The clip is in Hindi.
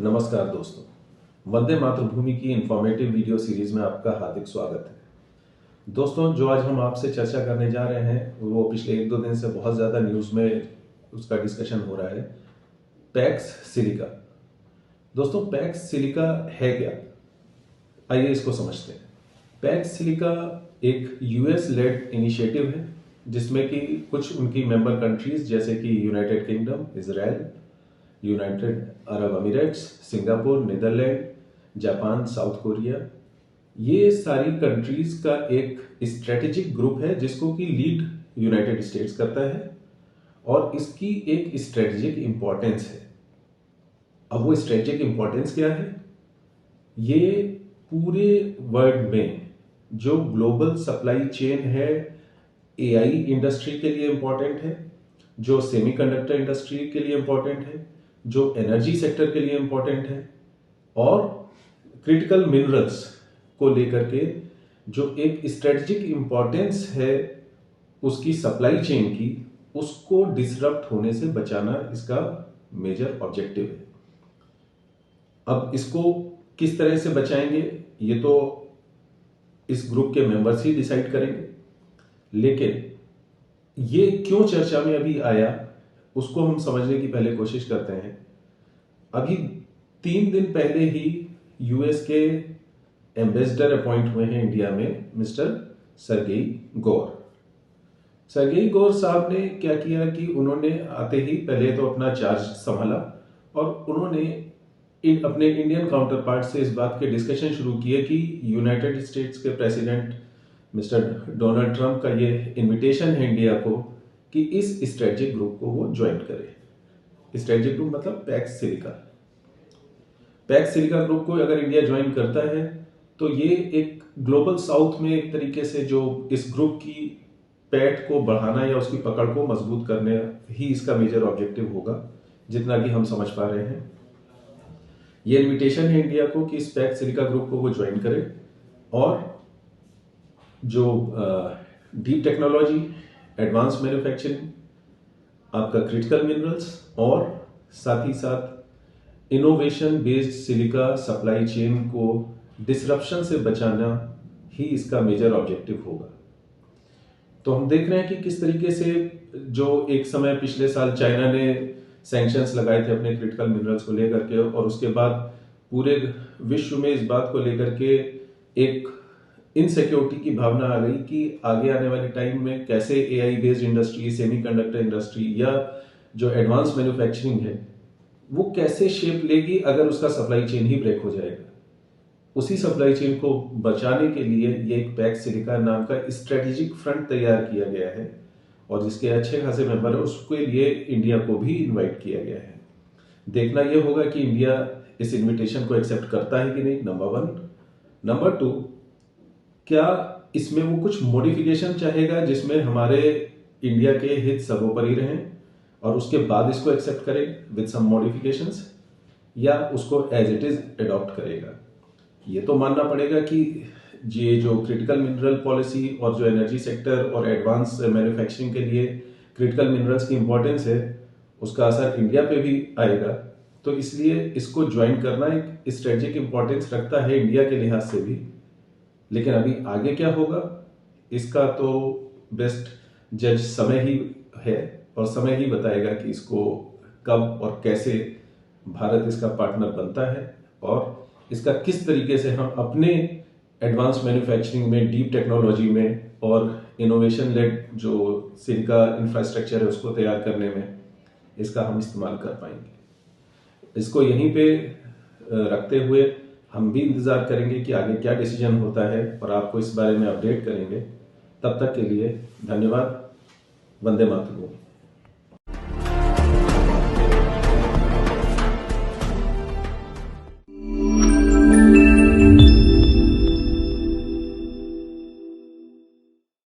नमस्कार दोस्तों, वंदे मातृभूमि की इंफॉर्मेटिव वीडियो सीरीज में आपका हार्दिक स्वागत है। दोस्तों, जो आज हम आपसे चर्चा करने जा रहे हैं वो पिछले 1-2 दिन से बहुत ज़्यादा न्यूज़ में उसका डिस्कशन हो रहा है। Pax Silica. दोस्तों, पैक्स सिलिका है क्या? आइए इसको समझते हैं। पैक्स सिलिका एक यूएस लेड इनिशिएटिव है जिसमें कि कुछ उनकी मेंबर कंट्रीज जैसे कि United Kingdom, Israel, United Arab Emirates, Singapore, Netherlands, Japan, South Korea, ये सारी कंट्रीज का एक स्ट्रेटेजिक ग्रुप है जिसको कि लीड यूनाइटेड स्टेट्स करता है और इसकी एक स्ट्रेटेजिक इंपॉर्टेंस है। अब वो स्ट्रेटेजिक इंपॉर्टेंस क्या है? ये पूरे वर्ल्ड में जो ग्लोबल सप्लाई चेन है, एआई इंडस्ट्री के लिए इंपॉर्टेंट है, जो सेमीकंडक्टर इंडस्ट्री के लिए इंपॉर्टेंट है, जो एनर्जी सेक्टर के लिए इंपॉर्टेंट है और क्रिटिकल मिनरल्स को लेकर के जो एक स्ट्रेटेजिक इंपॉर्टेंस है उसकी सप्लाई चेन की, उसको डिसरप्ट होने से बचाना इसका मेजर ऑब्जेक्टिव है। अब इसको किस तरह से बचाएंगे ये तो इस ग्रुप के मेंबर्स ही डिसाइड करेंगे, लेकिन ये क्यों चर्चा में अभी आया उसको हम समझने की पहले कोशिश करते हैं। अभी 3 दिन पहले ही यूएस के एम्बेसडर अपॉइंट हुए हैं इंडिया में, मिस्टर सरगेई गोर। सरगेई गोर साहब ने क्या किया कि उन्होंने आते ही पहले तो अपना चार्ज संभाला और उन्होंने अपने इंडियन काउंटर पार्ट से इस बात के डिस्कशन शुरू किए कि यूनाइटेड स्टेट्स के प्रेसिडेंट मिस्टर डोनाल्ड ट्रंप का ये इनविटेशन है इंडिया को कि इस स्ट्रेटेजिक ग्रुप को वो ज्वाइन करे। स्ट्रेटेजिक ग्रुप मतलब PACS silica. PACS silica group को अगर इंडिया ज्वाइन करता है तो ये एक ग्लोबल साउथ में एक तरीके से जो इस ग्रुप की पैठ को बढ़ाना या उसकी पकड़ को मजबूत करने ही इसका मेजर ऑब्जेक्टिव होगा, जितना कि हम समझ पा रहे हैं। ये इनविटेशन है इंडिया को कि इस पैक्स सिलिका ग्रुप को वो ज्वाइन करे और जो डीप टेक्नोलॉजी, एडवांस मैन्युफैक्चरिंग, आपका क्रिटिकल मिनरल्स और साथ ही साथ innovation based silica supply chain को डिसरप्शन से बचाना ही इसका मेजर ऑब्जेक्टिव होगा। तो हम देख रहे हैं कि किस तरीके से जो एक समय पिछले साल चाइना ने सैंक्शंस लगाए थे अपने क्रिटिकल मिनरल्स को लेकर के और उसके बाद पूरे विश्व में इस बात को लेकर के एक इनसिक्योरिटी की भावना आ गई कि आगे आने वाले टाइम में कैसे AI based industry, semiconductor industry या जो एडवांस मैन्युफैक्चरिंग है वो कैसे शेप लेगी अगर उसका सप्लाई चेन ही ब्रेक हो जाएगा। उसी सप्लाई चेन को बचाने के लिए ये एक पैक्स सिलिका नाम का स्ट्रेटेजिक फ्रंट तैयार किया गया है और जिसके अच्छे खासे मेंबर है उसके लिए इंडिया को भी इन्वाइट किया गया है। देखना यह होगा कि इंडिया इस इन्विटेशन को एक्सेप्ट करता है कि नहीं, नंबर 1। नंबर 2, क्या इसमें वो कुछ मॉडिफिकेशन चाहेगा जिसमें हमारे इंडिया के हित सर्वोपरि रहें और उसके बाद इसको एक्सेप्ट करें विद सम मॉडिफिकेशंस, या उसको एज इट इज एडॉप्ट करेगा। ये तो मानना पड़ेगा कि ये जो क्रिटिकल मिनरल पॉलिसी और जो एनर्जी सेक्टर और एडवांस मैन्युफैक्चरिंग के लिए क्रिटिकल मिनरल्स की इंपॉर्टेंस है उसका असर इंडिया पे भी आएगा। तो इसलिए इसको ज्वाइन करना एक स्ट्रेटेजिक इंपॉर्टेंस रखता है इंडिया के लिहाज से भी। लेकिन अभी आगे क्या होगा इसका तो बेस्ट जज समय ही है और समय ही बताएगा कि इसको कब और कैसे भारत इसका पार्टनर बनता है और इसका किस तरीके से हम अपने एडवांस मैन्युफैक्चरिंग में, डीप टेक्नोलॉजी में और इनोवेशन लेड जो सिलिका इंफ्रास्ट्रक्चर है उसको तैयार करने में इसका हम इस्तेमाल कर पाएंगे। इसको यहीं पे रखते हुए हम भी इंतजार करेंगे कि आगे क्या डिसीजन होता है और आपको इस बारे में अपडेट करेंगे। तब तक के लिए धन्यवाद। वंदे मातरम।